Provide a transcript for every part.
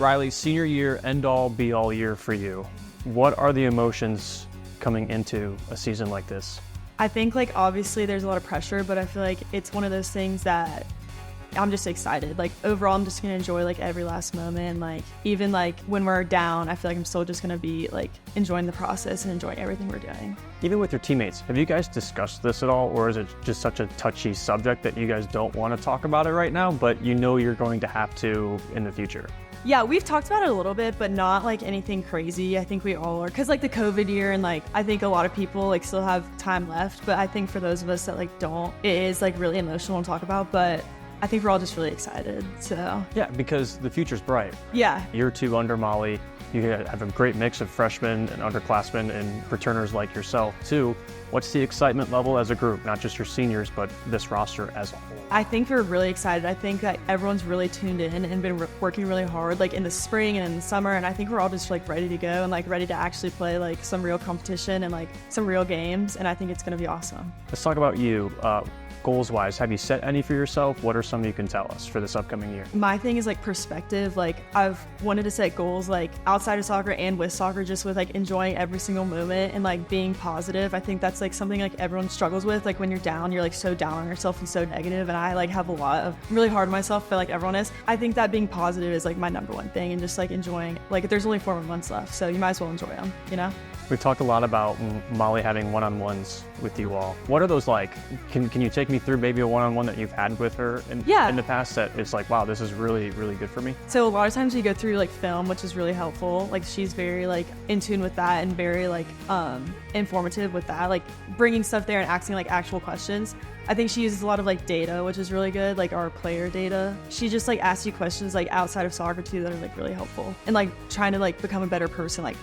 Riley, senior year, end all be all year for you. What are the emotions coming into a season like this? I think like obviously there's a lot of pressure, but I feel like it's one of those things that I'm just excited. Like overall, I'm just gonna enjoy like every last moment. Like even like when we're down, I feel like I'm still just gonna be like enjoying the process and enjoying everything we're doing. Even with your teammates, have you guys discussed this at all, or is it just such a touchy subject that you guys don't want to talk about it right now, but you know you're going to have to in the future? Yeah, we've talked about it a little bit, but not like anything crazy. I think we all are, because like the COVID year and like I think a lot of people like still have time left, but I think for those of us that like don't, it is like really emotional to talk about, but I think we're all just really excited, so. Yeah, because the future's bright. Yeah. Year two under Molly, you have a great mix of freshmen and underclassmen and returners like yourself too. What's the excitement level as a group, not just your seniors, but this roster as a whole? I think we're really excited. I think that everyone's really tuned in and been working really hard like in the spring and in the summer, and I think we're all just like ready to go and like ready to actually play like some real competition and like some real games, and I think it's gonna be awesome. Let's talk about you. Goals-wise, have you set any for yourself? What are some you can tell us for this upcoming year? My thing is like perspective. Like I've wanted to set goals like outside of soccer and with soccer, just with like enjoying every single moment and like being positive. I think that's like something like everyone struggles with. Like when you're down, you're like so down on yourself and so negative, and I like have a lot of really hard on myself, but like everyone is. I think that being positive is like my number one thing, and just like enjoying, like there's only 4 more months left, so you might as well enjoy them, you know? We've talked a lot about Molly having one-on-ones with you all. What are those like? Can you take me through maybe a one-on-one that you've had with her in the past that is like, wow, this is really, really good for me? So a lot of times we go through like film, which is really helpful. Like she's very like in tune with that and very like informative with that, like bringing stuff there and asking like actual questions. I think she uses a lot of like data, which is really good, like our player data. She just like asks you questions like outside of soccer too that are like really helpful, and like trying to like become a better person, like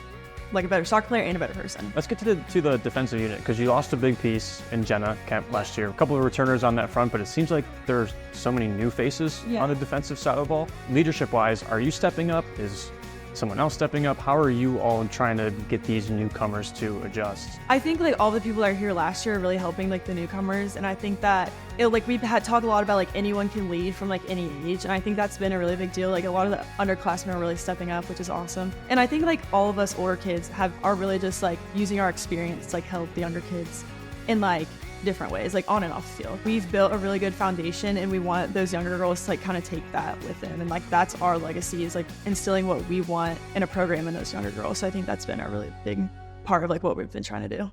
a better soccer player and a better person. Let's get to the defensive unit, because you lost a big piece in Jenna Kemp last year. A couple of returners on that front, but it seems like there's so many new faces on the defensive side of the ball. Leadership-wise, are you stepping up? Is someone else stepping up? How are you all trying to get these newcomers to adjust? I think like all the people that are here last year are really helping like the newcomers, and I think that like we've had talked a lot about like anyone can lead from like any age, and I think that's been a really big deal. Like a lot of the underclassmen are really stepping up, which is awesome. And I think like all of us older kids are really just like using our experience to like help the younger kids in like different ways, like on and off the field. We've built a really good foundation, and we want those younger girls to like kind of take that with them, and like that's our legacy, is like instilling what we want in a program in those younger girls. So I think that's been a really big part of like what we've been trying to do.